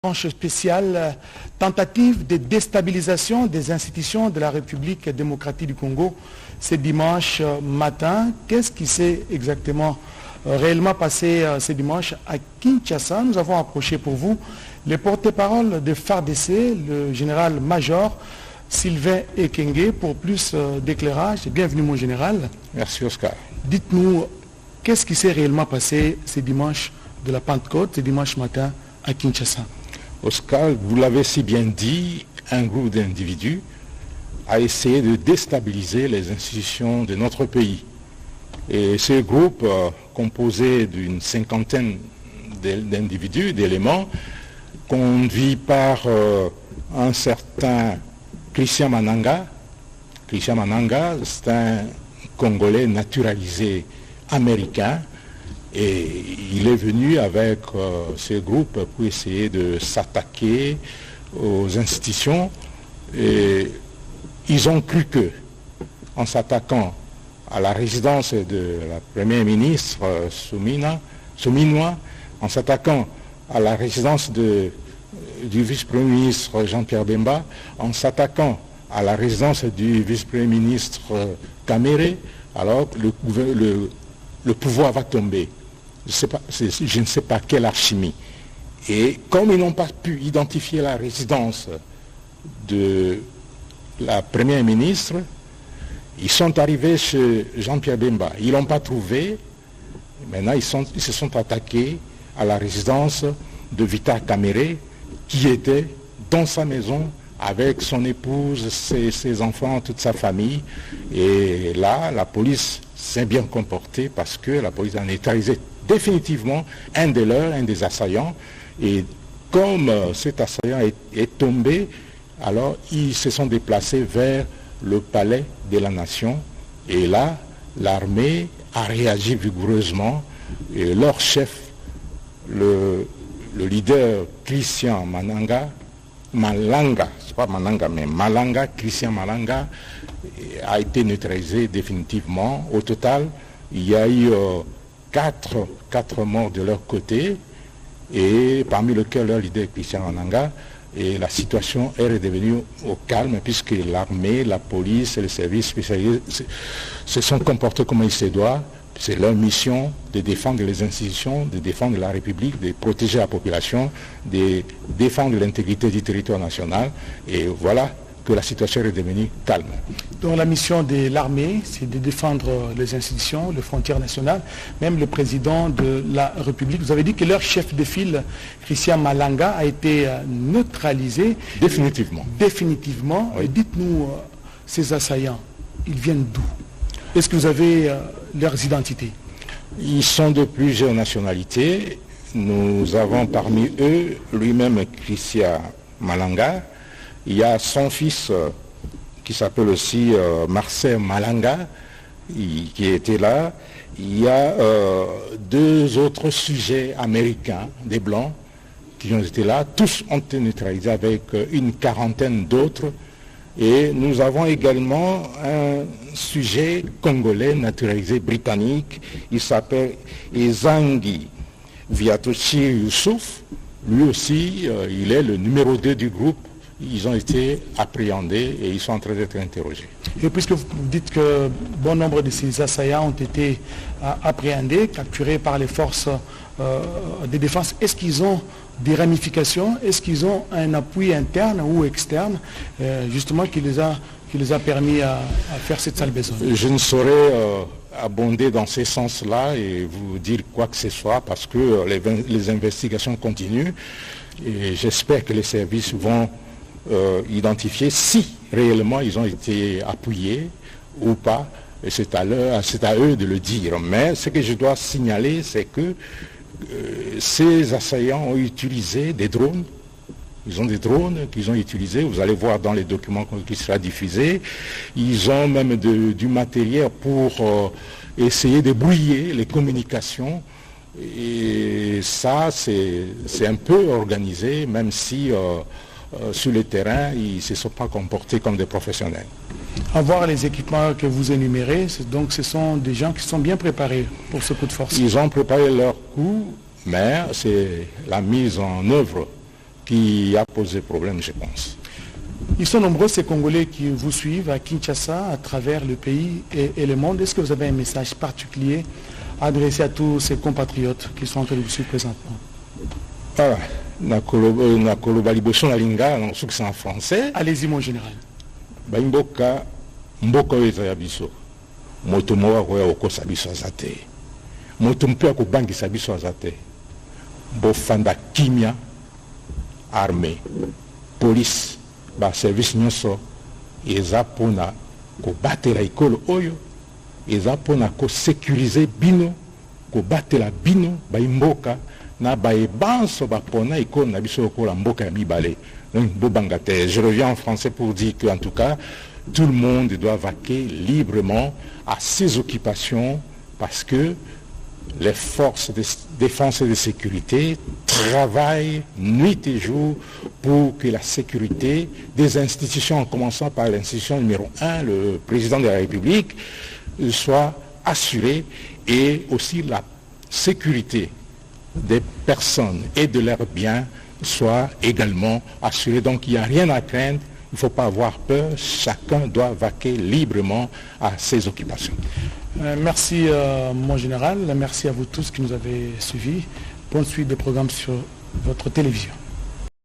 Tranche spéciale, tentative de déstabilisation des institutions de la République démocratique du Congo ce dimanche matin. Qu'est-ce qui s'est exactement réellement passé ce dimanche à Kinshasa? Nous avons approché pour vous le porte-parole de FARDC, le général-major Sylvain Ekenge, pour plus d'éclairage. Bienvenue mon général. Merci Oscar. Dites-nous, qu'est-ce qui s'est réellement passé ce dimanche de la Pentecôte, ce dimanche matin à Kinshasa? Oscar, vous l'avez si bien dit, un groupe d'individus a essayé de déstabiliser les institutions de notre pays. Et ce groupe, composé d'une cinquantaine d'individus, d'éléments, conduit par un certain Christian Mananga. Christian Mananga, c'est un Congolais naturalisé américain. Et il est venu avec ce groupe pour essayer de s'attaquer aux institutions. Et ils ont cru que, en s'attaquant à la résidence de la première ministre Souminois, en s'attaquant à la résidence du vice-premier ministre Jean-Pierre Bemba, en s'attaquant à la résidence du vice-premier ministre Kamere, alors le pouvoir va tomber. Je ne sais pas quelle alchimie. Et comme ils n'ont pas pu identifier la résidence de la première ministre, ils sont arrivés chez Jean-Pierre Bemba. Ils ne l'ont pas trouvé. Maintenant, ils se sont attaqués à la résidence de Vital Kamere, qui était dans sa maison avec son épouse, ses enfants, toute sa famille. Et là, la police s'est bien comportée parce que la police a neutralisé définitivement un des leurs, un des assaillants. Et comme cet assaillant est tombé, alors ils se sont déplacés vers le palais de la nation. Et là, l'armée a réagi vigoureusement. Et leur chef, le leader Christian Malanga, c'est pas Mananga, mais Malanga, Christian Malanga, a été neutralisé définitivement. Au total, il y a eu quatre morts de leur côté, et parmi lesquels leur leader Christian Malanga. Et la situation est redevenue au calme puisque l'armée, la police et les services spécialisés se sont comportés comme il se doit. C'est leur mission de défendre les institutions, de défendre la République, de protéger la population, de défendre l'intégrité du territoire national. Et voilà que la situation est devenue calme. Donc la mission de l'armée, c'est de défendre les institutions, les frontières nationales, même le président de la République. Vous avez dit que leur chef de file, Christian Malanga, a été neutralisé. Définitivement. Définitivement. Oui. Dites-nous, ces assaillants, ils viennent d'où? Est-ce que vous avez leurs identités? Ils sont de plusieurs nationalités. Nous avons parmi eux lui-même Christian Malanga. Il y a son fils qui s'appelle aussi Marcel Malanga qui était là. Il y a deux autres sujets américains, des blancs, qui ont été là. Tous ont été neutralisés avec une quarantaine d'autres. Et nous avons également un sujet congolais naturalisé britannique. Il s'appelle Ezangi Viatochi Youssouf. Lui aussi, il est le numéro 2 du groupe. Ils ont été appréhendés et ils sont en train d'être interrogés. Et puisque vous dites que bon nombre de ces assaillants ont été appréhendés, capturés par les forces de défense, est-ce qu'ils ont des ramifications? Est-ce qu'ils ont un appui interne ou externe, justement, qui les a permis à faire cette sale besogne? Je ne saurais abonder dans ces sens-là et vous dire quoi que ce soit parce que les investigations continuent et j'espère que les services vont identifier si réellement ils ont été appuyés ou pas. Et c'est à eux de le dire. Mais ce que je dois signaler, c'est que ces assaillants ont utilisé des drones. Ils ont des drones qu'ils ont utilisés. Vous allez voir dans les documents qui sera diffusé. Ils ont même du matériel pour essayer de brouiller les communications. Et ça, c'est un peu organisé, même si sur le terrain, ils ne se sont pas comportés comme des professionnels. À voir les équipements que vous énumérez, donc ce sont des gens qui sont bien préparés pour ce coup de force. Ils ont préparé leur coup, mais c'est la mise en œuvre qui a posé problème, je pense. Ils sont nombreux ces Congolais qui vous suivent à Kinshasa, à travers le pays et le monde. Est-ce que vous avez un message particulier adressé à tous ces compatriotes qui sont en train de vous suivre présentement? Voilà. C'est en français. Allez-y, mon général. Mboka eza biso. Moto mowa koya okosa biso azate. Moto mpe akobangisa biso azate. Bofanda kimia, armée, police, ba service nyonso eza pona ko batela ikolo oyo, eza pona ko sécuriser bino, ko batela bino ba mboka na ba ebanso ba pona ikolo na biso ko la mboka ya mibale. Je reviens en français pour dire que en tout cas tout le monde doit vaquer librement à ses occupations parce que les forces de défense et de sécurité travaillent nuit et jour pour que la sécurité des institutions, en commençant par l'institution numéro 1, le président de la République, soit assurée, et aussi la sécurité des personnes et de leurs biens soit également assurée. Donc il n'y a rien à craindre. Il ne faut pas avoir peur, chacun doit vaquer librement à ses occupations. Merci mon général, merci à vous tous qui nous avez suivis. Bonne suite de programmes sur votre télévision.